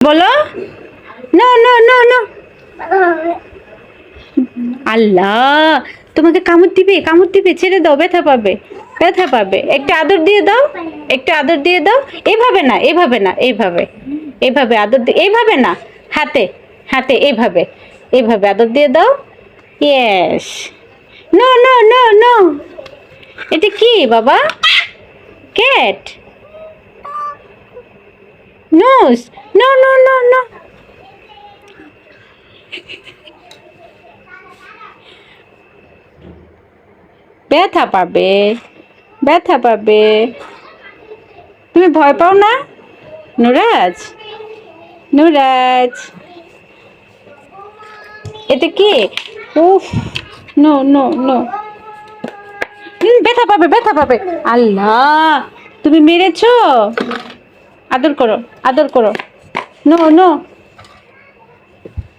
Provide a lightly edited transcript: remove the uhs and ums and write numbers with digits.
বলো no no no no. আল্লাহ, তোমাকে কামড় দিবে, কামড় দিবে, ছেড়ে দাও, ব্যথা পাবে, ব্যথা পাবে। একটু আদর দিয়ে দাও, একটু আদর দিয়ে দাও। এভাবে না, এভাবে না, এইভাবে, এইভাবে আদর দিয়ে, এইভাবে না, হাতে, হাতে, এইভাবে, এইভাবে আদর দিয়ে দাও। Yes. No no no no. এটা কি বাবা? Cat? Nose? No no no no. ব্যথা পাবে, ব্যথা পাবে। তুমি ভয় পাও না নুরাজ? নুরাজ, এটা কি? উফ, নো নো নো। ব্যথা পাবে, ব্যথা পাবে। আল্লাহ, তুমি মেরেছো। আদর করো, আদর করো। No no.